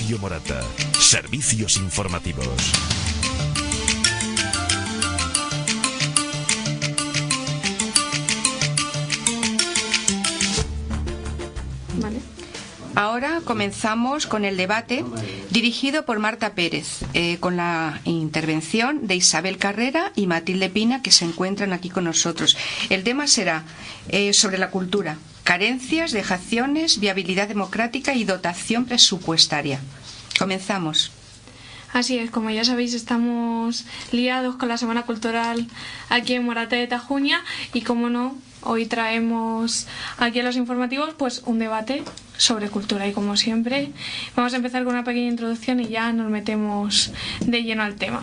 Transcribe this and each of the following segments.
Radio Morata. Servicios informativos. Vale. Ahora comenzamos con el debate dirigido por Marta Pérez, con la intervención de Isabel Carrera y Matilde Pina, que se encuentran aquí con nosotros. El tema será sobre la cultura, carencias, dejaciones, viabilidad democrática y dotación presupuestaria. Comenzamos. Así es, como ya sabéis, estamos liados con la Semana Cultural aquí en Morata de Tajuña y, como no, hoy traemos aquí a los informativos pues un debate sobre cultura y, como siempre, vamos a empezar con una pequeña introducción y ya nos metemos de lleno al tema.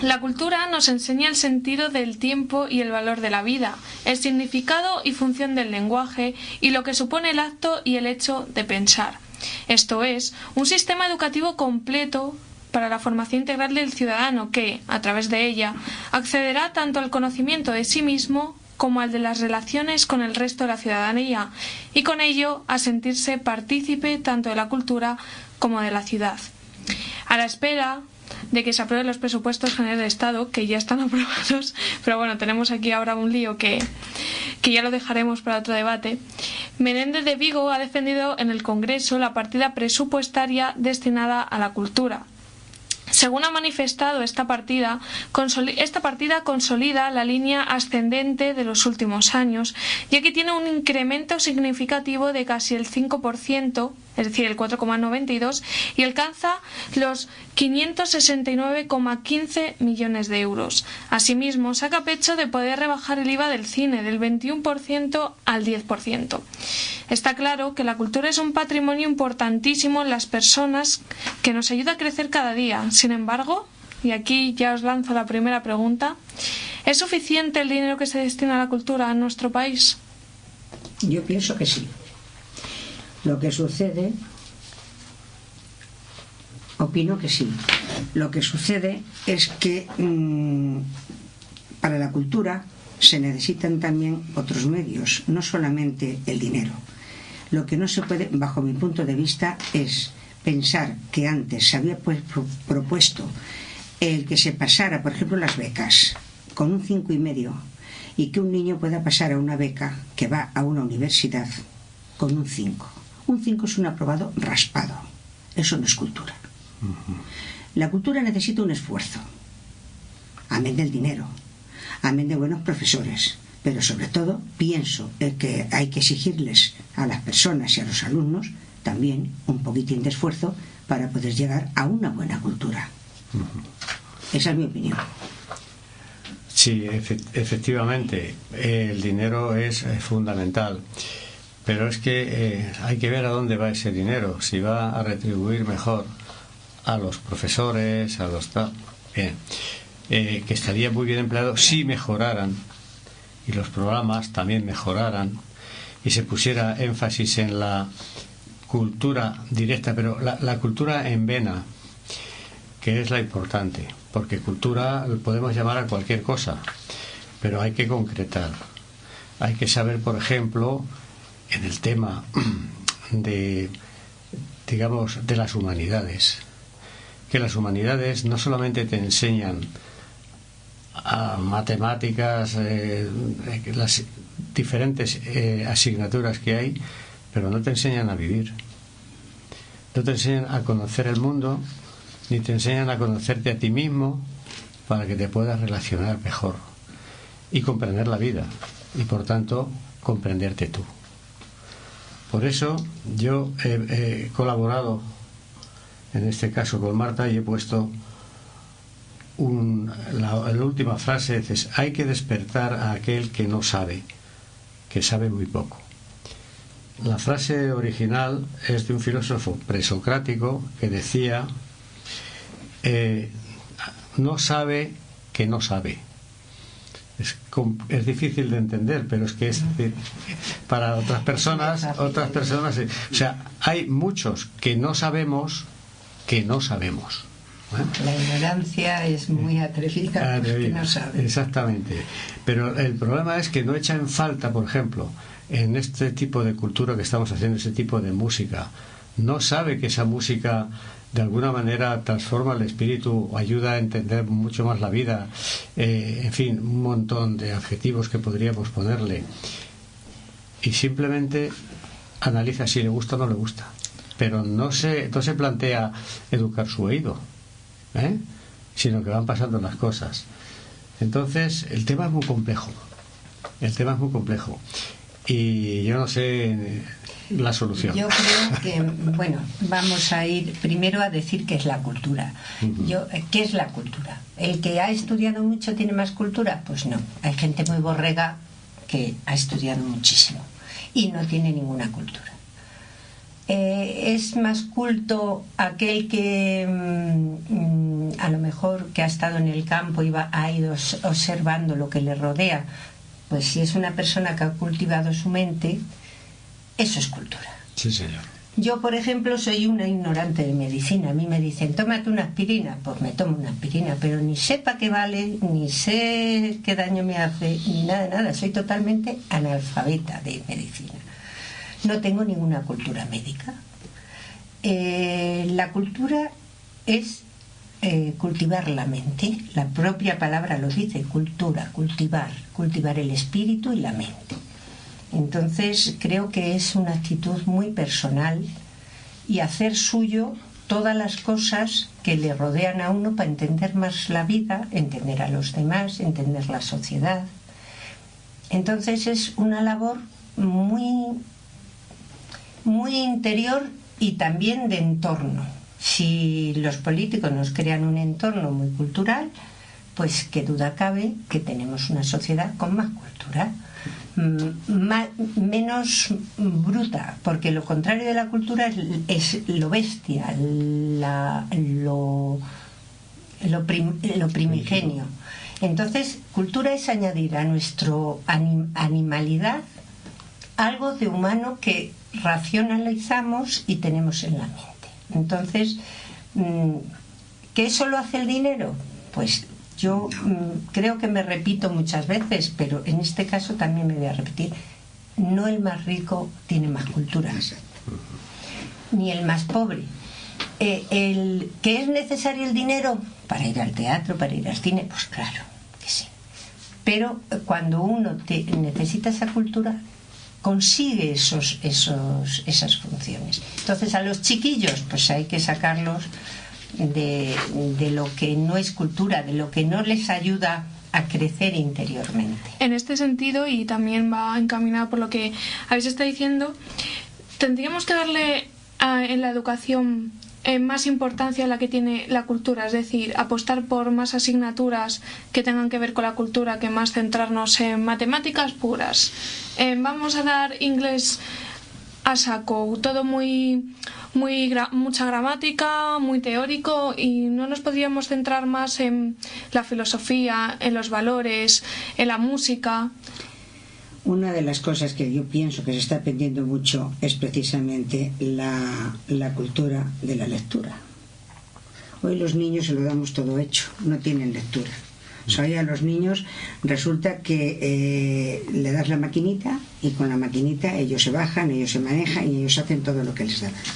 La cultura nos enseña el sentido del tiempo y el valor de la vida, el significado y función del lenguaje y lo que supone el acto y el hecho de pensar. Esto es, un sistema educativo completo para la formación integral del ciudadano que, a través de ella, accederá tanto al conocimiento de sí mismo como al de las relaciones con el resto de la ciudadanía y con ello a sentirse partícipe tanto de la cultura como de la ciudad. A la espera de que se aprueben los presupuestos generales del Estado, que ya están aprobados, pero bueno, tenemos aquí ahora un lío que ya lo dejaremos para otro debate. Menéndez de Vigo ha defendido en el Congreso la partida presupuestaria destinada a la cultura. Según ha manifestado, esta partida consolida la línea ascendente de los últimos años, ya que tiene un incremento significativo de casi el 5%, es decir, el 4,92, y alcanza los 569,15 millones de euros. Asimismo, saca pecho de poder rebajar el IVA del cine del 21% al 10%. Está claro que la cultura es un patrimonio importantísimo en las personas que nos ayuda a crecer cada día. Sin embargo, y aquí ya os lanzo la primera pregunta, ¿es suficiente el dinero que se destina a la cultura en nuestro país? Yo pienso que sí. Lo que sucede, opino que sí. Lo que sucede es que para la cultura se necesitan también otros medios, no solamente el dinero. Lo que no se puede, bajo mi punto de vista, es pensar que antes se había propuesto el que se pasara, por ejemplo, las becas con un 5,5 y que un niño pueda pasar a una beca que va a una universidad con un 5. Un 5 es un aprobado raspado. Eso no es cultura. La cultura necesita un esfuerzo, amén del dinero, amén de buenos profesores, pero sobre todo pienso que hay que exigirles a las personas y a los alumnos también un poquitín de esfuerzo para poder llegar a una buena cultura. Esa es mi opinión. Sí, efectivamente, el dinero es fundamental, pero es que hay que ver a dónde va ese dinero, si va a retribuir mejor a los profesores, a los... Bien, que estaría muy bien empleado si mejoraran y los programas también mejoraran y se pusiera énfasis en la cultura directa, pero la cultura en vena, que es la importante, porque cultura podemos llamar a cualquier cosa, pero hay que concretar. Hay que saber, por ejemplo, en el tema de, digamos, de las humanidades, que las humanidades no solamente te enseñan a matemáticas, las diferentes asignaturas que hay, pero no te enseñan a vivir, no te enseñan a conocer el mundo, ni te enseñan a conocerte a ti mismo para que te puedas relacionar mejor y comprender la vida y por tanto comprenderte tú. Por eso yo he colaborado en este caso con Marta y he puesto la última frase, es: hay que despertar a aquel que no sabe, que sabe muy poco. La frase original es de un filósofo presocrático que decía: no sabe que no sabe. Es difícil de entender, pero es que es para otras personas, o sea, hay muchos que no sabemos que no sabemos. La ignorancia es muy atrevida porque no sabe. Exactamente. Pero el problema es que no echa en falta, por ejemplo, en este tipo de cultura que estamos haciendo, ese tipo de música, no sabe que esa música de alguna manera transforma el espíritu, ayuda a entender mucho más la vida, en fin, un montón de adjetivos que podríamos ponerle, y simplemente analiza si le gusta o no le gusta, pero no se plantea educar su oído, sino que van pasando las cosas. Entonces el tema es muy complejo, y yo no sé la solución. Yo creo que, bueno, vamos a ir primero a decir qué es la cultura. ¿Qué es la cultura? ¿El que ha estudiado mucho tiene más cultura? Pues no, hay gente muy borrega que ha estudiado muchísimo y no tiene ninguna cultura. Es más culto aquel que a lo mejor que ha estado en el campo y ha ido observando lo que le rodea. Pues si es una persona que ha cultivado su mente, eso es cultura. Sí, señor. Yo, por ejemplo, soy una ignorante de medicina. A mí me dicen, tómate una aspirina. Pues me tomo una aspirina, pero ni sé para qué vale, ni sé qué daño me hace, ni nada. Soy totalmente analfabeta de medicina. No tengo ninguna cultura médica. La cultura es cultivar la mente. La propia palabra lo dice, cultura, cultivar el espíritu y la mente. Entonces creo que es una actitud muy personal y hacer suyo todas las cosas que le rodean a uno para entender más la vida, entender a los demás, entender la sociedad. Entonces es una labor muy interior y también de entorno. Si los políticos nos crean un entorno muy cultural, pues qué duda cabe que tenemos una sociedad con más cultura, menos bruta, porque lo contrario de la cultura es lo bestia, lo primigenio. Entonces, cultura es añadir a nuestro animalidad algo de humano que racionalizamos y tenemos en la mente. Entonces, ¿que eso lo hace el dinero? Pues yo creo que me repito muchas veces, pero en este caso también me voy a repetir. No el más rico tiene más cultura, ni el más pobre. ¿Que es necesario el dinero para ir al teatro, para ir al cine? Pues claro que sí. Pero cuando uno necesita esa cultura, consigue esas funciones. Entonces a los chiquillos pues hay que sacarlos de lo que no es cultura, de lo que no les ayuda a crecer interiormente. En este sentido, y también va encaminado por lo que habéis estado diciendo, tendríamos que darle en la educación más importancia a la que tiene la cultura, es decir, apostar por más asignaturas que tengan que ver con la cultura, que más centrarnos en matemáticas puras. Vamos a dar inglés a saco, todo mucha gramática, muy teórico, y no nos podríamos centrar más en la filosofía, en los valores, en la música. Una de las cosas que yo pienso que se está perdiendo mucho es precisamente la cultura de la lectura. Hoy los niños se lo damos todo hecho, no tienen lectura. O sea, hoy a los niños resulta que le das la maquinita y con la maquinita ellos se bajan, ellos se manejan y ellos hacen todo lo que les da la gana.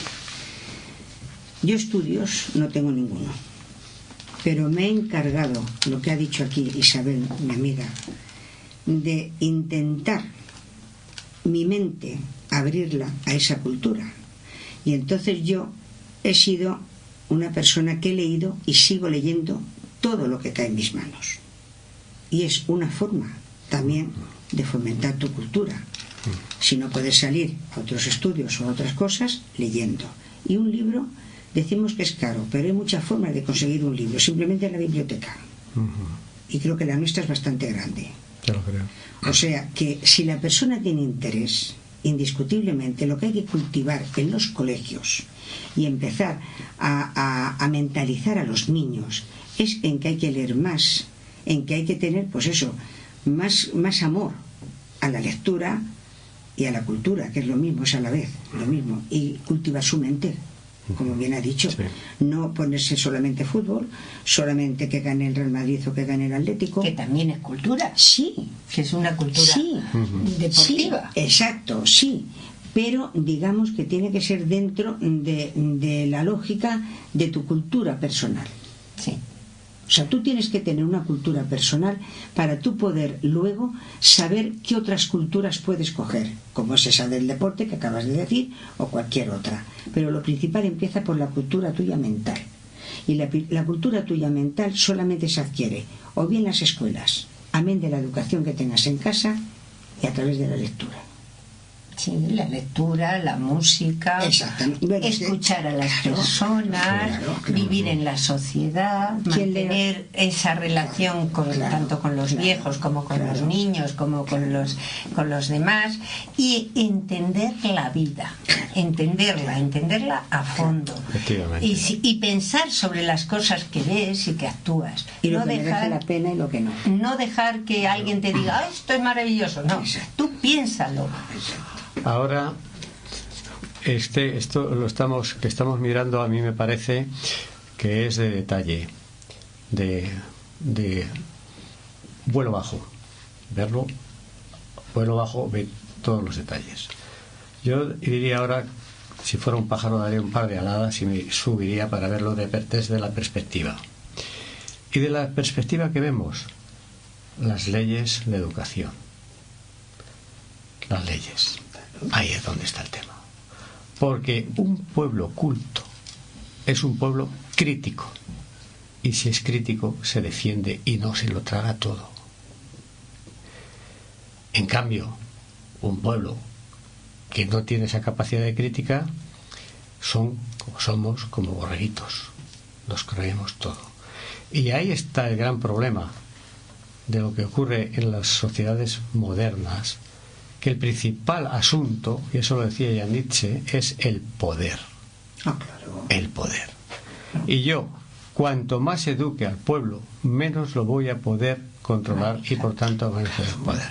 Yo estudios no tengo ninguno, pero me he encargado, lo que ha dicho aquí Isabel, mi amiga, de intentar mi mente abrirla a esa cultura. Y entonces yo he sido una persona que he leído y sigo leyendo todo lo que cae en mis manos. Y es una forma también de fomentar tu cultura. Si no puedes salir a otros estudios o a otras cosas, leyendo. Y un libro, decimos que es caro, pero hay muchas formas de conseguir un libro, simplemente en la biblioteca. Y creo que la nuestra es bastante grande. Yo lo creo. O sea que si la persona tiene interés, indiscutiblemente lo que hay que cultivar en los colegios y empezar a mentalizar a los niños es en que hay que leer más, en que hay que tener, pues eso, más amor a la lectura y a la cultura, que es lo mismo, es a la vez lo mismo, y cultivar su mente, como bien ha dicho. Sí. No ponerse solamente fútbol, solamente que gane el Real Madrid o que gane el Atlético, que también es cultura, sí, que es una cultura, sí, deportiva, sí, exacto, sí, pero digamos que tiene que ser dentro de la lógica de tu cultura personal. Sí. O sea, tú tienes que tener una cultura personal para tú poder luego saber qué otras culturas puedes coger, como es esa del deporte que acabas de decir o cualquier otra. Pero lo principal empieza por la cultura tuya mental. Y la cultura tuya mental solamente se adquiere o bien en las escuelas, amén de la educación que tengas en casa y a través de la lectura. Sí, la lectura, la música, escuchar a las personas, vivir en la sociedad, mantener esa relación tanto con los viejos como con los niños, como con los demás, y entender la vida, entenderla a fondo, y pensar sobre las cosas que ves y que actúas. Y lo que merece la pena y lo que no. No dejar que alguien te diga, esto es maravilloso, no, tú piénsalo. Ahora, esto que estamos mirando, a mí me parece que es de detalle, de vuelo bajo, verlo, vuelo bajo, ve todos los detalles. Yo diría ahora, si fuera un pájaro, daría un par de aladas y me subiría para verlo desde la perspectiva. Y de la perspectiva que vemos, las leyes, la educación. Las leyes. Ahí es donde está el tema. Porque un pueblo culto es un pueblo crítico. Y si es crítico, se defiende y no se lo traga todo. En cambio, un pueblo que no tiene esa capacidad de crítica somos como borreguitos. Nos creemos todo. Y ahí está el gran problema de lo que ocurre en las sociedades modernas, que el principal asunto, y eso lo decía ya Nietzsche, es el poder. El poder. Y yo, cuanto más eduque al pueblo, menos lo voy a poder controlar y por tanto menos el poder.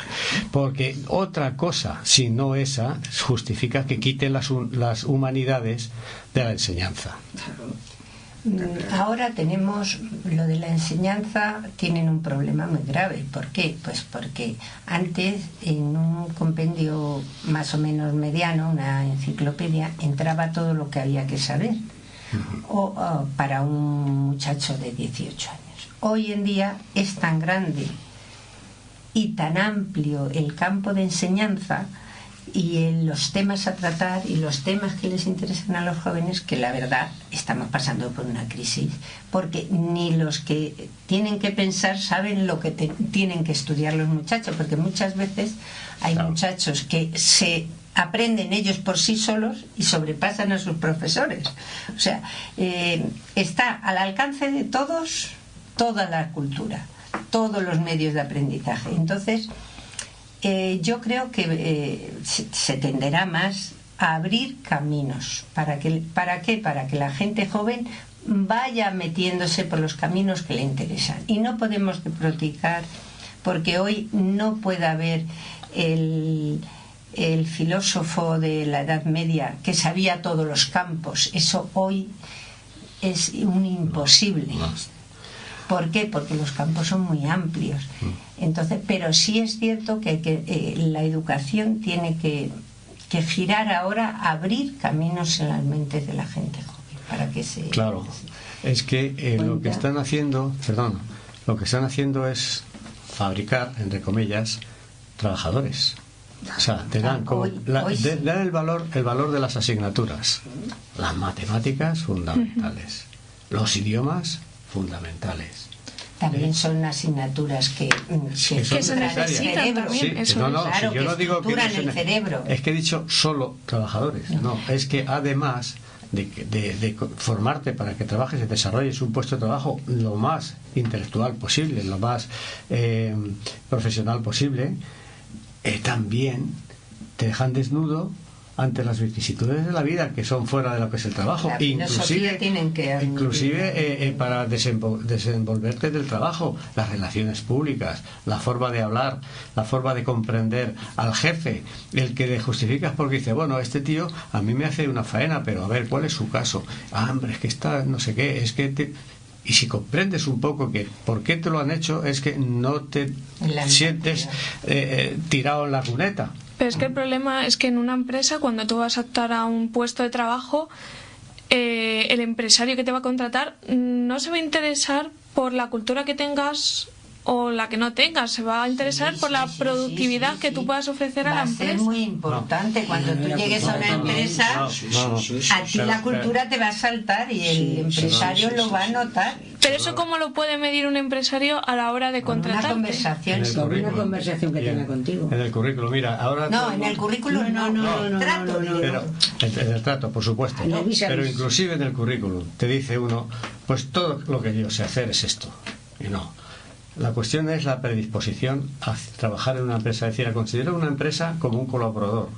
Porque otra cosa, si no esa, justifica que quiten las humanidades de la enseñanza. Ahora tenemos lo de la enseñanza, tienen un problema muy grave. ¿Por qué? Pues porque antes en un compendio más o menos mediano, una enciclopedia, entraba todo lo que había que saber para un muchacho de 18 años. Hoy en día es tan grande y tan amplio el campo de enseñanza y los temas a tratar y los temas que les interesan a los jóvenes, que la verdad estamos pasando por una crisis, porque ni los que tienen que pensar saben lo que tienen que estudiar los muchachos, porque muchas veces hay muchachos que se aprenden ellos por sí solos y sobrepasan a sus profesores. O sea, está al alcance de todos toda la cultura, todos los medios de aprendizaje. Entonces yo creo que se tenderá más a abrir caminos. ¿Para qué? Para que la gente joven vaya metiéndose por los caminos que le interesan. Y no podemos deproticar, porque hoy no puede haber el filósofo de la Edad Media que sabía todos los campos. Eso hoy es un imposible. ¿Por qué? Porque los campos son muy amplios. Entonces, pero sí es cierto que la educación tiene que girar ahora, abrir caminos en las mentes de la gente joven para que se... Claro, es que lo que están haciendo, es fabricar, entre comillas, trabajadores. O sea, te dan dan el valor de las asignaturas, las matemáticas fundamentales, los idiomas fundamentales. También son asignaturas que se necesitan también. Sí, claro, yo no digo que en el cerebro. Es que he dicho solo trabajadores. No, es que además de formarte para que trabajes y desarrolles un puesto de trabajo lo más intelectual posible, lo más profesional posible, también te dejan desnudo ante las vicisitudes de la vida que son fuera de lo que es el trabajo, inclusive para desenvolverte del trabajo, las relaciones públicas, la forma de hablar, la forma de comprender al jefe, el que le justificas porque dice, bueno, este tío a mí me hace una faena, pero a ver, ¿cuál es su caso? Hombre, es que está no sé qué, es que y si comprendes un poco que por qué te lo han hecho, es que no te sientes tirado en la cuneta. Pero es que el problema es que en una empresa, cuando tú vas a optar a un puesto de trabajo, el empresario que te va a contratar no se va a interesar por la cultura que tengas o la que no tengas, se va a interesar por la productividad que tú puedas ofrecer a la empresa. Va a ser muy importante cuando tú llegues a una empresa, a ti la cultura te va a saltar y el empresario lo va a notar. Pero eso, ¿cómo lo puede medir un empresario a la hora de contratarte? Una conversación, una conversación que tenga contigo. En el currículum, mira, ahora... No, en el currículum no, trato. Pero en el trato, por supuesto. Pero inclusive en el currículum te dice uno, pues todo lo que yo sé hacer es esto. Y no. La cuestión es la predisposición a trabajar en una empresa, es decir, a considerar una empresa como un colaborador,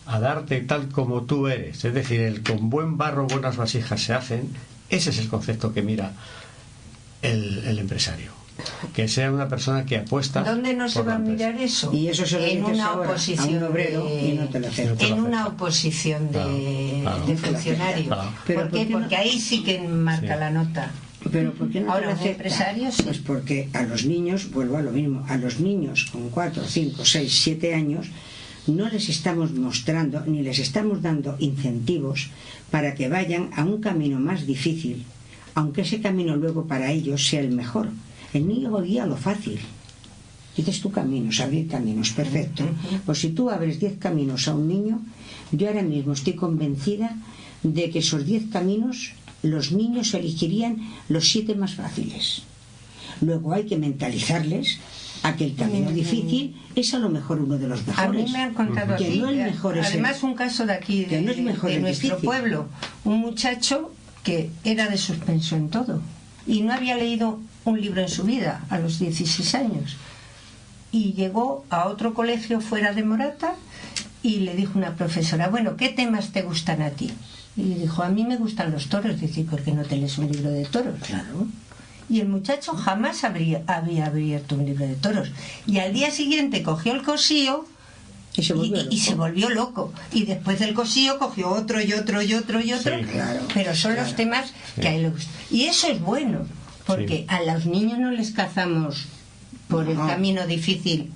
a darte tal como tú eres, es decir, el con buen barro, buenas vasijas se hacen. Ese es el concepto que mira el empresario, que sea una persona que apuesta. ¿Dónde no se va a mirar eso? Y eso se lo en una ahora oposición a un obrero y no te lo acepta. En una oposición de funcionario. Pero ¿Por qué? Porque ahí sí que marca la nota. Pero ¿por qué no ahora te lo acepta? Empresarios? Pues porque a los niños, vuelvo a lo mismo, a los niños con 4, 5, 6, 7 años no les estamos mostrando ni les estamos dando incentivos para que vayan a un camino más difícil, aunque ese camino luego para ellos sea el mejor. El niño guía lo fácil. Dices tú caminos, abrir caminos, perfecto. Pues si tú abres 10 caminos a un niño, yo ahora mismo estoy convencida de que esos 10 caminos los niños elegirían los 7 más fáciles. Luego hay que mentalizarles a que el camino difícil es a lo mejor uno de los mejores. A mí me han contado que aquí, no el mejor es además un caso de aquí, de nuestro pueblo, un muchacho que era de suspenso en todo y no había leído un libro en su vida a los 16 años y llegó a otro colegio fuera de Morata y le dijo una profesora, bueno, ¿qué temas te gustan a ti? Y dijo, a mí me gustan los toros. Dice, ¿por qué no te lees un libro de toros? Claro. Y el muchacho jamás había abierto un libro de toros. Y al día siguiente cogió el cosío y se volvió loco. Y después del cosío cogió otro y otro y otro y otro. Sí, claro, pero son los temas que a él le gustan. Y eso es bueno, porque a los niños no les cazamos por el camino difícil.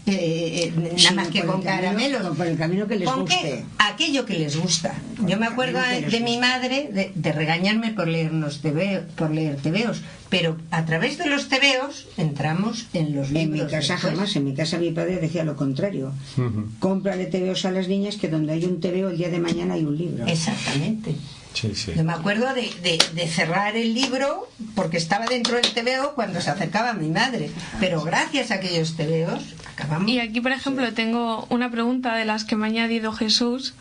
Nada más que con caramelos, por el camino que les guste, aquello que les gusta. Yo me acuerdo de mi madre de regañarme por leer tebeos, pero a través de los tebeos entramos en los libros. En mi casa jamás, en mi casa mi padre decía lo contrario. Cómprale tebeos a las niñas, que donde hay un tebeo el día de mañana hay un libro. Exactamente. Sí, sí. Yo me acuerdo de cerrar el libro porque estaba dentro del tebeo cuando se acercaba mi madre, pero gracias a aquellos tebeos acabamos. Y aquí, por ejemplo, tengo una pregunta de las que me ha añadido Jesús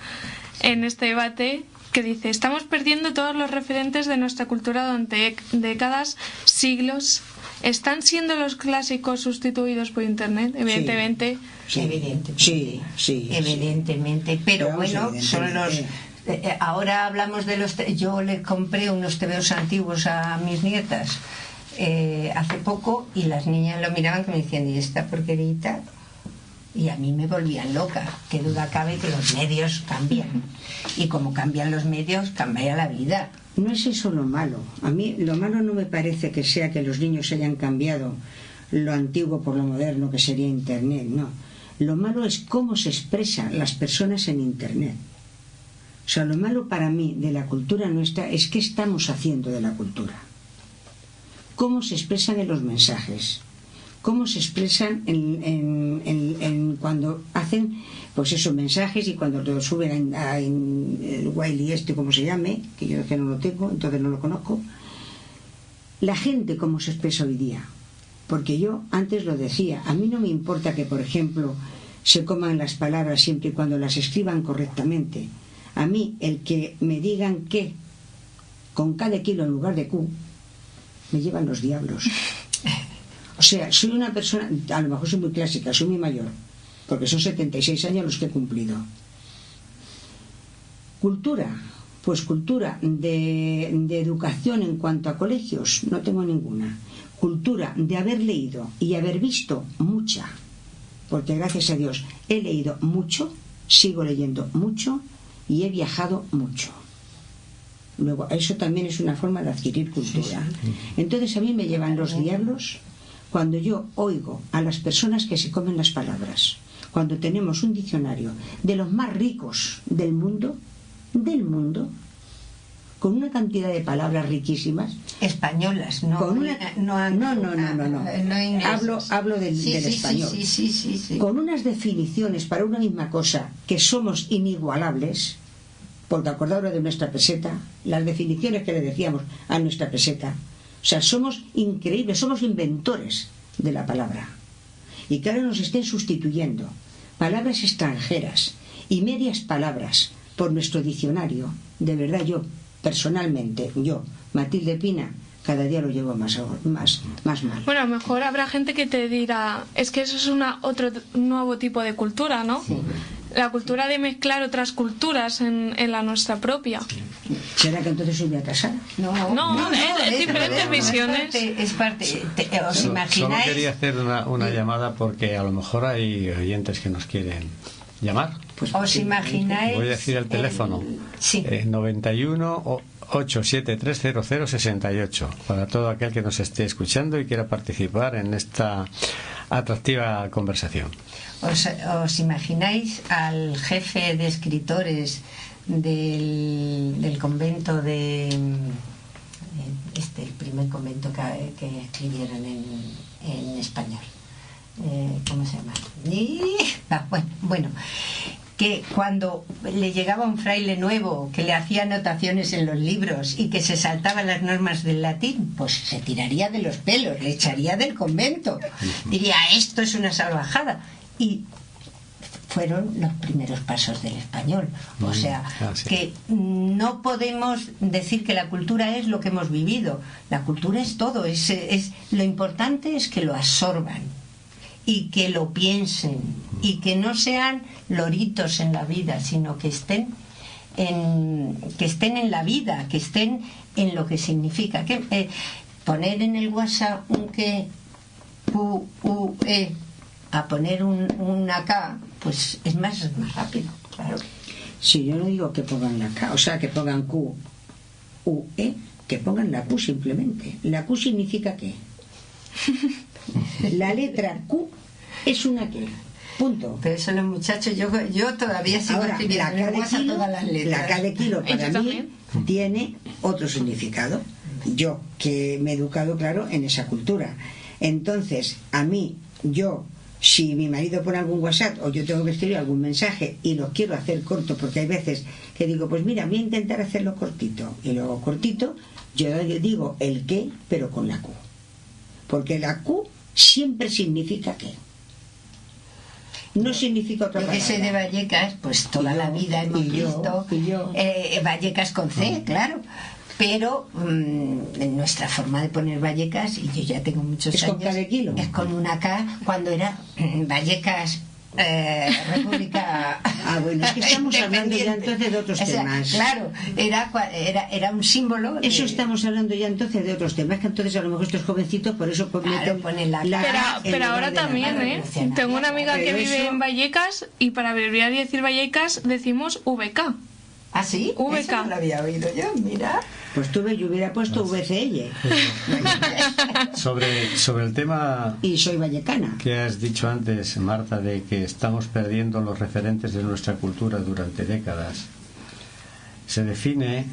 en este debate, que dice: estamos perdiendo todos los referentes de nuestra cultura durante décadas, siglos. ¿Están siendo los clásicos sustituidos por internet? Evidentemente. Sí, evidentemente. Sí, evidentemente. Pero bueno, son los... ahora hablamos de los... Yo le compré unos tebeos antiguos a mis nietas hace poco y las niñas lo miraban que me decían, ¿y esta porquerita? Y a mí me volvían loca. Qué duda cabe que los medios cambian. Y como cambian los medios, cambia la vida. No es eso lo malo. A mí lo malo no me parece que sea que los niños hayan cambiado lo antiguo por lo moderno, que sería internet, no. Lo malo es cómo se expresan las personas en internet. O sea, lo malo para mí de la cultura nuestra es qué estamos haciendo de la cultura. Cómo se expresan en los mensajes. Cómo se expresan en cuando hacen, pues esos mensajes, y cuando lo suben a el Wiley como se llame, que yo que no lo tengo, entonces no lo conozco. La gente cómo se expresa hoy día. Porque yo antes lo decía, a mí no me importa que, por ejemplo, se coman las palabras siempre y cuando las escriban correctamente. A mí, el que me digan que con cada kilo en lugar de Q, me llevan los diablos. O sea, soy una persona, a lo mejor soy muy clásica, soy muy mayor, porque son 76 años los que he cumplido. Cultura, pues cultura de educación en cuanto a colegios, no tengo ninguna. Cultura de haber leído y haber visto mucha, porque gracias a Dios he leído mucho, sigo leyendo mucho y he viajado mucho. Luego, eso también es una forma de adquirir cultura. Entonces a mí me llevan los diablos cuando yo oigo a las personas que se comen las palabras, cuando tenemos un diccionario de los más ricos del mundo, con una cantidad de palabras riquísimas españolas, no con una, no hablo del español, sí. Con unas definiciones para una misma cosa que somos inigualables, porque acordaros de nuestra peseta, las definiciones que le decíamos a nuestra peseta, o sea, somos increíbles, somos inventores de la palabra, y que ahora nos estén sustituyendo palabras extranjeras y medias palabras por nuestro diccionario. De verdad, yo personalmente, Matilde Pina, cada día lo llevo más mal. Bueno, a lo mejor habrá gente que te dirá, es que eso es otro nuevo tipo de cultura, ¿no? Sí. La cultura de mezclar otras culturas en la nuestra propia. ¿Será que entonces soy atrasada? No, es diferentes visiones. Es parte. ¿Os imagináis? Solo quería hacer una llamada porque a lo mejor hay oyentes que nos quieren llamar. Pues, ¿os imagináis? Voy a decir el teléfono. 91 873 0068 para todo aquel que nos esté escuchando y quiera participar en esta atractiva conversación. ¿Os imagináis al jefe de escritores del convento de el primer convento que escribieron en español? ¿Cómo se llama? Bueno, que cuando le llegaba un fraile nuevo que le hacía anotaciones en los libros y que se saltaba las normas del latín, pues se tiraría de los pelos, le echaría del convento, diría, esto es una salvajada. Y fueron los primeros pasos del español. O sea, que no podemos decir que la cultura es lo que hemos vivido. La cultura es todo. Lo importante es que lo absorban y que lo piensen y que no sean loritos en la vida, sino que estén en la vida, que estén en lo que significa. Poner en el WhatsApp un que a poner una K, pues es más rápido, claro. Sí, yo no digo que pongan la K, o sea, que pongan Q, U, E, que pongan la Q simplemente. ¿La Q significa qué? La letra Q es una Q, punto. Pero eso los muchachos, yo todavía sigo escribiendo todas las letras. La K de kilo para mí tiene otro significado. Yo, que me he educado, claro, en esa cultura. Entonces, a mí, si mi marido pone algún WhatsApp o yo tengo que escribir algún mensaje y lo quiero hacer corto, porque hay veces que digo, pues mira, voy a intentar hacerlo cortito, y luego cortito, yo digo el qué, pero con la Q, porque la Q siempre significa qué, no significa otra palabra. Yo que soy de Vallecas, pues toda la vida hemos visto Vallecas con C, claro. Pero en nuestra forma de poner Vallecas, y yo ya tengo muchos años, con K de kilo. Es con una K cuando era Vallecas República. Bueno, es que estamos hablando ya entonces de otros temas. Claro, era un símbolo. Eso estamos hablando ya entonces de otros temas, que entonces a lo mejor estos jovencitos por eso ponen la K. Pero ahora también, tengo una amiga que vive en Vallecas y para abreviar y decir Vallecas decimos VK. ¿Ah, sí? VK. Eso no lo había oído yo, mira. Pues yo hubiera puesto VCL. Sobre el tema y soy vallecana, que has dicho antes, Marta, de que estamos perdiendo los referentes de nuestra cultura durante décadas, se define,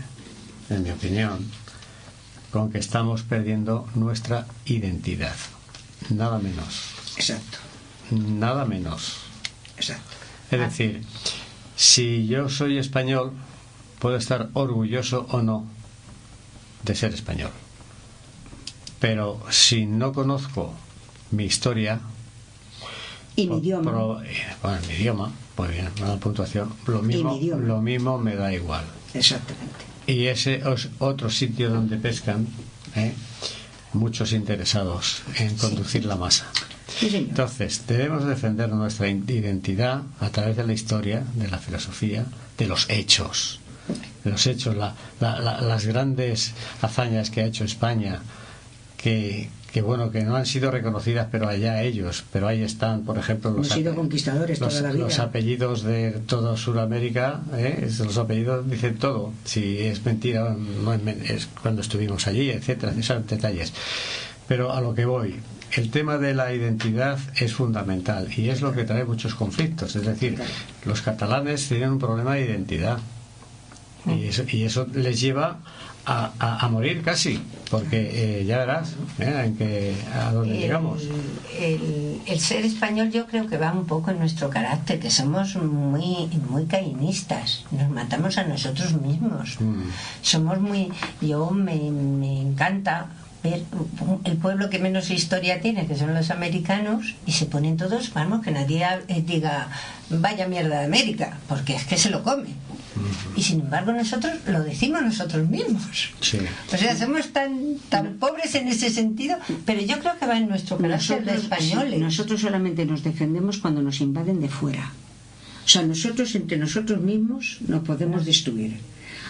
en mi opinión, con que estamos perdiendo nuestra identidad. Nada menos. Exacto. Nada menos. Exacto. Es decir, si yo soy español, puedo estar orgulloso o no de ser español, pero si no conozco mi historia y mi idioma, mi idioma, muy bien, una puntuación, lo mismo me da igual. Exactamente. Y ese es otro sitio donde pescan muchos interesados en conducir la masa. Sí, entonces debemos defender nuestra identidad a través de la historia, de la filosofía, de los hechos, las grandes hazañas que ha hecho España, que no han sido reconocidas, pero allá ellos, pero ahí están, por ejemplo, hemos sido conquistadores toda la vida. Los apellidos de toda Sudamérica, los apellidos dicen todo. Si es mentira, no es cuando estuvimos allí, etcétera, esos detalles. Pero a lo que voy, el tema de la identidad es fundamental y es lo que trae muchos conflictos. Es decir, los catalanes tienen un problema de identidad y eso les lleva a morir casi, porque ya verás a dónde llegamos. El ser español yo creo que va un poco en nuestro carácter, que somos muy cainistas, nos matamos a nosotros mismos. Somos me encanta ver el pueblo que menos historia tiene, que son los americanos, y se ponen todos, vamos, que nadie diga vaya mierda de América, porque es que se lo come. Y sin embargo nosotros lo decimos nosotros mismos. Sí. O sea, somos tan pobres en ese sentido, pero yo creo que va en nuestro carácter de españoles. Sí, nosotros solamente nos defendemos cuando nos invaden de fuera. O sea, nosotros entre nosotros mismos nos podemos destruir.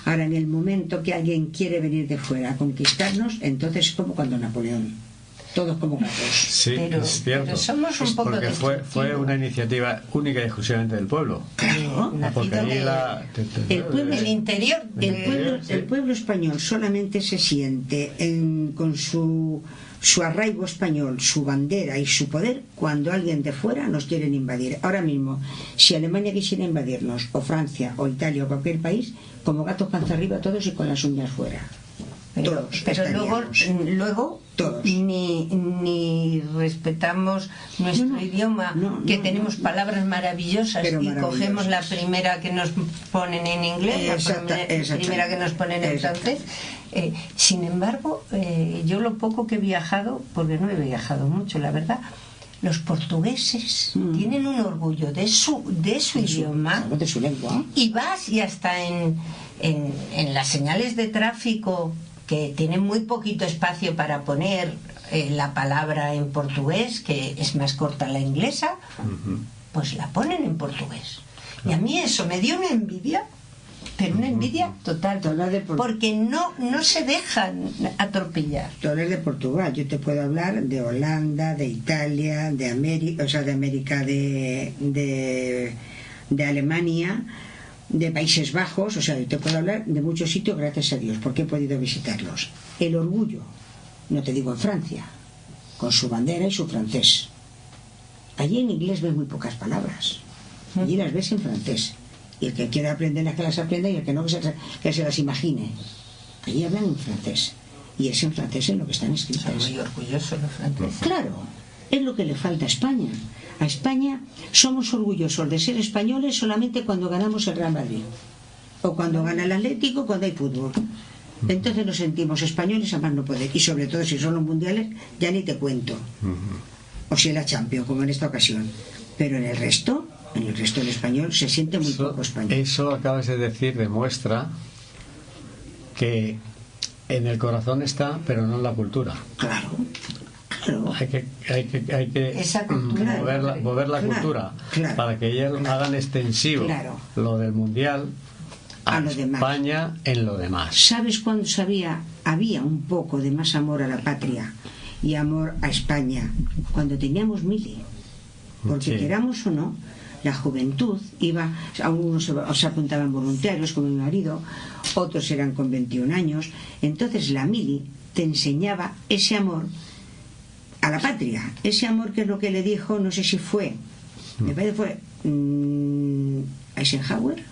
Ahora, en el momento que alguien quiere venir de fuera a conquistarnos, entonces es como cuando Napoleón. Todos como gatos. Sí, es cierto. Pero somos un poco porque fue una iniciativa única y exclusivamente del pueblo. Claro. Porque ahí el interior. El pueblo español solamente se siente con su arraigo español, su bandera y su poder cuando alguien de fuera nos quieren invadir. Ahora mismo, si Alemania quisiera invadirnos, o Francia, o Italia, o cualquier país, como gatos panza arriba todos y con las uñas fuera. Pero luego todos. Ni respetamos nuestro idioma, que tenemos palabras maravillosas y cogemos la primera que nos ponen en inglés, la primera que nos ponen en francés. Sin embargo, yo lo poco que he viajado, porque no he viajado mucho, la verdad, los portugueses tienen un orgullo de su idioma, de su lengua, y vas y hasta en las señales de tráfico, que tienen muy poquito espacio para poner la palabra en portugués, que es más corta la inglesa, pues la ponen en portugués. Y a mí eso me dio una envidia, pero una envidia total, porque no se dejan atropellar. Tú hablas de Portugal, yo te puedo hablar de Holanda, de Italia, de América, o sea, de América, de Alemania, de Países Bajos, o sea, yo te puedo hablar de muchos sitios, gracias a Dios, porque he podido visitarlos. El orgullo, no te digo en Francia, con su bandera y su francés. Allí en inglés ves muy pocas palabras, allí las ves en francés. Y el que quiera aprender, que las aprenda, y el que no, que se las imagine. Allí hablan en francés, y es en francés en lo que están escritas. Son muy orgullosos los franceses. Claro, es lo que le falta a España. A España somos orgullosos de ser españoles solamente cuando ganamos el Real Madrid, o cuando gana el Atlético, cuando hay fútbol. Entonces nos sentimos españoles a más no poder, y sobre todo si son los mundiales ya ni te cuento, o si la Champions, como en esta ocasión. Pero en el resto el español se siente muy poco español. Eso acabas de decir demuestra que en el corazón está, pero no en la cultura. Claro. Hay que esa cultura, mover la cultura para que ellos hagan extensivo lo del mundial a lo España demás. En lo demás. ¿Sabes cuándo había un poco de más amor a la patria y amor a España? Cuando teníamos mili. Porque queramos o no, la juventud iba, algunos se apuntaban voluntarios como mi marido, otros eran con 21 años. Entonces la mili te enseñaba ese amor a la patria, ese amor, que es lo que le dijo, no sé si fue, me parece que fue Eisenhower,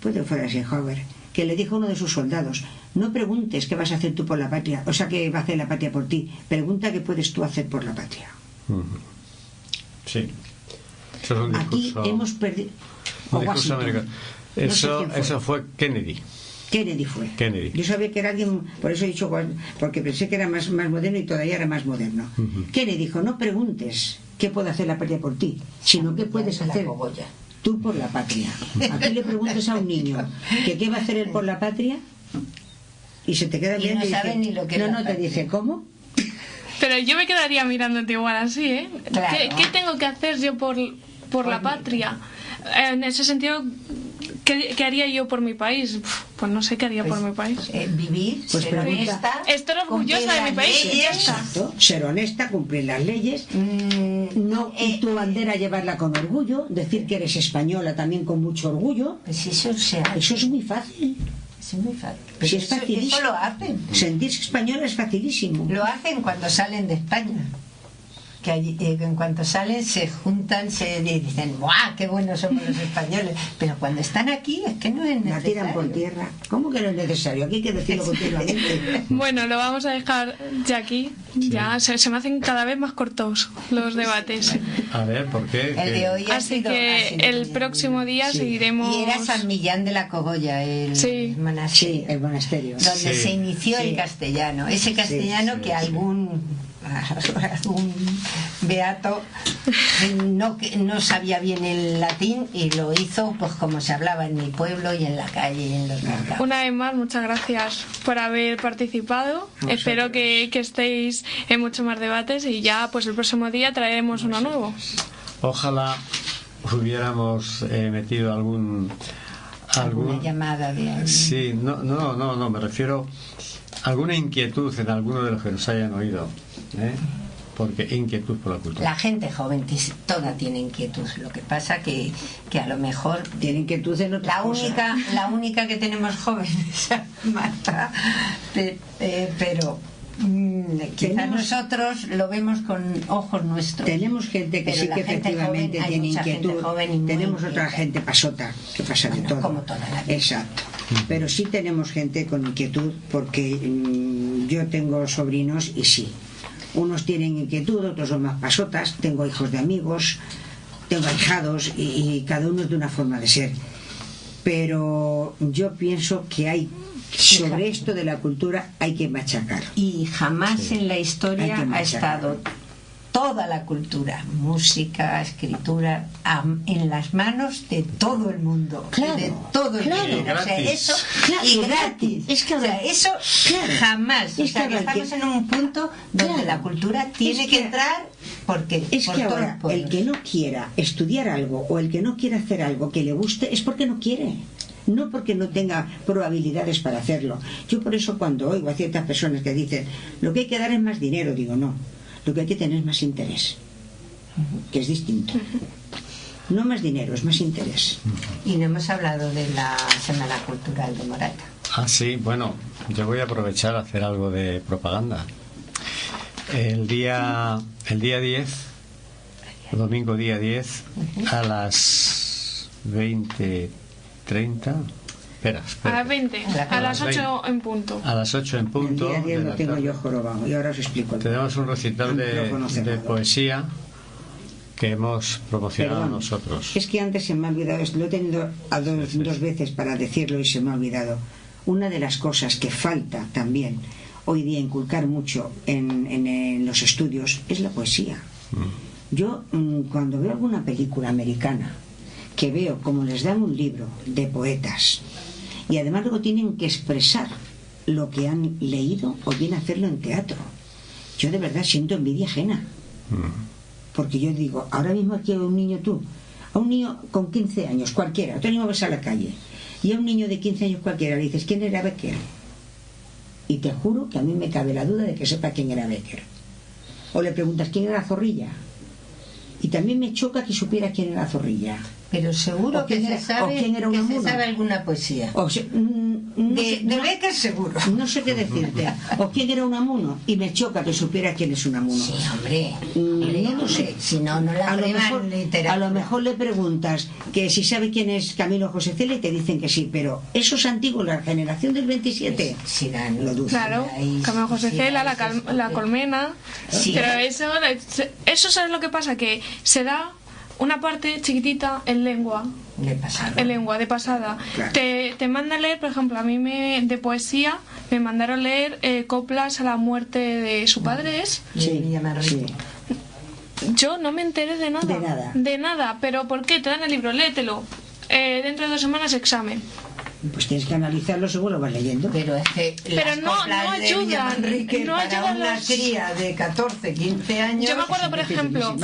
puede que fuera Eisenhower, que le dijo a uno de sus soldados: no preguntes qué vas a hacer tú por la patria, o sea, qué va a hacer la patria por ti, pregunta qué puedes tú hacer por la patria. Sí, eso es un discurso. Aquí hemos perdido un discurso americano. Eso fue Kennedy. Fue. Kennedy. Yo sabía que era alguien, por eso he dicho, porque pensé que era más moderno y todavía era más moderno. Kennedy dijo: no preguntes qué puede hacer la patria por ti, sino qué puedes hacer tú por la patria. Aquí le preguntas a un niño que qué va a hacer él por la patria y se te queda bien, no sabe ni lo que no te dice ¿cómo? Pero yo me quedaría mirándote igual así, ¿eh? Claro. ¿Qué tengo que hacer yo por la patria? En ese sentido, ¿qué haría yo por mi país? Pues no sé qué haría por mi país. Vivir, pues ser honesta, estar orgullosa de mi país. Exacto, ser honesta, cumplir las leyes, no y tu bandera llevarla con orgullo, decir que eres española también con mucho orgullo. Pues eso es muy fácil. Sí, muy fácil. Pero Sí, es eso facilísimo. lo hacen. Sentirse español es facilísimo. Lo hacen cuando salen de España. Que allí, en cuanto salen se juntan, se dicen, ¡guau! ¡Qué buenos somos los españoles! Pero cuando están aquí es que no es La necesario. tiran por tierra. ¿Cómo que no es necesario? Aquí hay que decirlo continuamente. Bueno, lo vamos a dejar ya aquí. Ya se me hacen cada vez más cortos los debates. A ver, ¿por qué? El de hoy ha Así sido, que ha sido el muy próximo bien. día seguiremos. Y era San Millán de la Cogolla, el Sí. monasterio. Sí, el monasterio. Donde Sí. se inició Sí. el castellano. Ese castellano sí, que sí. algún beato no sabía bien el latín y lo hizo pues como se hablaba en mi pueblo y en la calle y en los mercados. Una vez más, muchas gracias por haber participado. Espero que estéis en muchos más debates y ya pues el próximo día traeremos uno nuevo. Ojalá hubiéramos metido Alguna llamada de Sí, no, me refiero a alguna inquietud en alguno de los que nos hayan oído, ¿eh? Porque inquietud por la cultura. la gente joven toda tiene inquietud. Lo que pasa que a lo mejor Tienen inquietud en otras cosas. la única que tenemos joven es Marta, pero quizás Tenemos- nosotros lo vemos con ojos nuestros. Tenemos gente que Pero sí la que gente efectivamente joven, hay tiene mucha gente inquietud. joven y muy Tenemos otra inquieta. gente pasota que pasa de Bueno, todo. como toda la vida. Exacto. Pero sí tenemos gente con inquietud porque yo tengo sobrinos y sí. Unos tienen inquietud, otros son más pasotas. Tengo hijos de amigos, tengo ahijados y cada uno es de una forma de ser. Pero yo pienso que hay sobre esto de la cultura hay que machacar. Y jamás en la Hay historia que ha machacar. estado toda la cultura, música, escritura, en las manos de todo el mundo. Claro, de todo el claro. mundo. O sea, Gratis. eso, Claro, y gratis. gratis. Es que o sea, ahora- eso claro. jamás. O Es que sea, que ahora estamos que- en un punto donde Claro. la cultura tiene Es que que- entrar porque Es por que todos ahora los pueblos. el que no quiera estudiar algo o el que no quiera hacer algo que le guste es porque no quiere, no porque no tenga probabilidades para hacerlo. Yo por eso cuando oigo a ciertas personas que dicen lo que hay que dar es más dinero, digo no, lo que hay que tener es más interés, que es distinto. No más dinero, es más interés. Y no hemos hablado de la Semana Cultural de Morata. Ah, sí, bueno, yo voy a aprovechar a hacer algo de propaganda. El día 10, domingo día 10, a las 20:30. Espera. A las 20, a las 8 en punto. A las 8 en El punto. día 10 de lo la tengo tarde. yo jorobado y ahora os explico. Tenemos un recital Micrófono de cerrado. poesía que hemos promocionado Perdón, nosotros. Es que antes se me ha olvidado, lo he tenido a dos veces para decirlo y se me ha olvidado. Una de las cosas que falta también hoy día inculcar mucho en los estudios es la poesía. Yo cuando veo alguna película americana que veo como les dan un libro de poetas y además luego tienen que expresar lo que han leído o bien hacerlo en teatro, yo de verdad siento envidia ajena. Porque yo digo, ahora mismo aquí a un niño a un niño con 15 años, cualquiera, otro niño vas a la calle, y a un niño de 15 años cualquiera le dices, ¿quién era Becker? Y te juro que a mí me cabe la duda de que sepa quién era Becker. O le preguntas, ¿quién era Zorrilla? Y también me choca que supiera quién era Zorrilla. Pero seguro ¿O que quién se era- sabe, o quién era que se Unamuno? sabe alguna poesía. O sea, De Becker seguro. no sé qué decirte. O quién era Unamuno. Y me choca que supiera quién es Unamuno. Sí, hombre. No lo sé. Si no, no la A lo, prueban mejor, literatura. a lo mejor le preguntas que si sabe quién es Camilo José Cela y te dicen que sí, pero esos antiguos, la generación del 27, Sí, dan- lo dudo. Claro, Ahí, Camilo José sí, Cela, ahí se la sufre. colmena. Sí. Pero eso ¿sabes lo que pasa? Que se da una parte chiquitita en lengua. Le pasaron. En lengua, de pasada. Claro. Te manda a leer, por ejemplo, a mí de poesía me mandaron leer coplas a la muerte de su padre. Sí, sí. Yo no me enteré de nada. De nada. De nada. ¿Pero por qué? Te dan el libro, léetelo. Dentro de 2 semanas examen. Pues tienes que analizarlo según lo vas leyendo. Pero es que Pero las no- coplas no de ayudan, Villamanrique no para ayudan una las- cría de 14, 15 años. Yo me acuerdo, por ejemplo,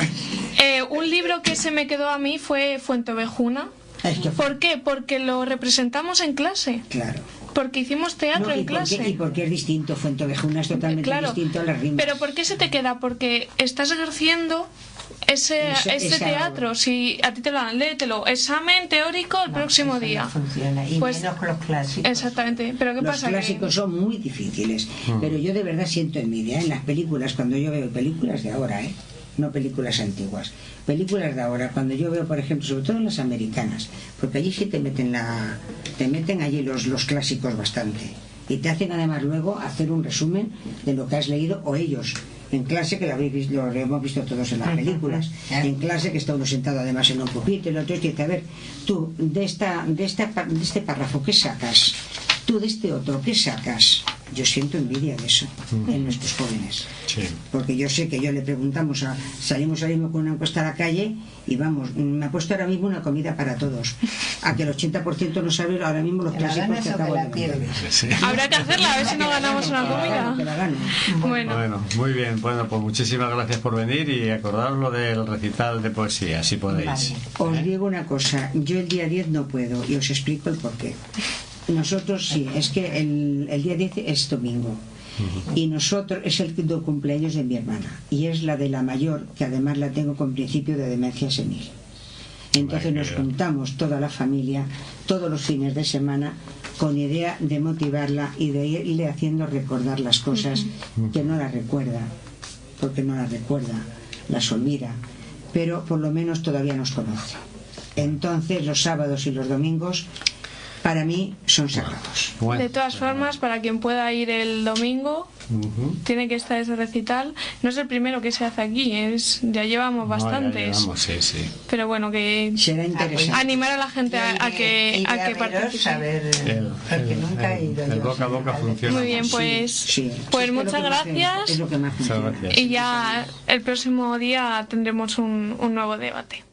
un libro que se me quedó a mí fue Fuenteovejuna. Es que- ¿Por qué? Porque lo representamos en clase. Claro. Porque hicimos teatro No, en y clase. porque es distinto, Fuenteovejuna es totalmente Claro, distinto a las rimas. pero ¿por qué se te queda? Porque estás ejerciendo ese Esa- teatro, si a ti te lo dan, léetelo, examen teórico el próximo eso día. no funciona, y Pues- menos con los clásicos. Exactamente, pero ¿qué Los pasa? clásicos son muy difíciles, pero yo de verdad siento envidia en las películas, cuando yo veo películas de ahora, no películas antiguas, películas de ahora, cuando yo veo, por ejemplo, sobre todo en las americanas, porque allí sí te meten allí los clásicos bastante, y te hacen además luego hacer un resumen de lo que has leído, o ellos en clase, que lo hemos visto todos en las películas, en clase, que está uno sentado además en un pupitre, el otro dice, a ver, tú de este párrafo, ¿qué sacas? Tú de este otro, ¿qué sacas? Yo siento envidia de eso en nuestros jóvenes. Sí. Porque yo sé que yo le preguntamos, salimos con una encuesta a la calle y vamos, me ha puesto ahora mismo una comida para todos. A que el 80% no sabe ahora mismo los ¿Te la clásicos ganas que o te acabo la de ver. pierdes? Sí. Habrá que hacerla, a ver si no ganamos una Que la comida. gano. Bueno, Bueno, muy bien. Bueno, pues muchísimas gracias por venir y acordaros lo del recital de poesía, si podéis. Vale. Os digo una cosa, yo el día 10 no puedo y os explico el porqué. Nosotros sí, es que el día 10 es domingo y nosotros es el cumpleaños de mi hermana y es la de la mayor, que además la tengo con principio de demencia senil. Entonces nos juntamos toda la familia todos los fines de semana con idea de motivarla y de irle haciendo recordar las cosas que no las recuerda, porque no las recuerda, las olvida, pero por lo menos todavía nos conoce. Entonces los sábados y los domingos para mí son sagrados. Bueno, de todas formas, para quien pueda ir el domingo, tiene que estar ese recital. No es el primero que se hace aquí, ya llevamos bastantes. Sí. Pero bueno, que Será interesante. animar a la gente a que veros, participe. a ver, porque nunca he ido el yo. boca a boca funciona. Muy bien, más. pues, Sí. pues Es que muchas lo que más- gracias. es lo que más Muchas funciona. gracias. Y ya el próximo día tendremos un nuevo debate.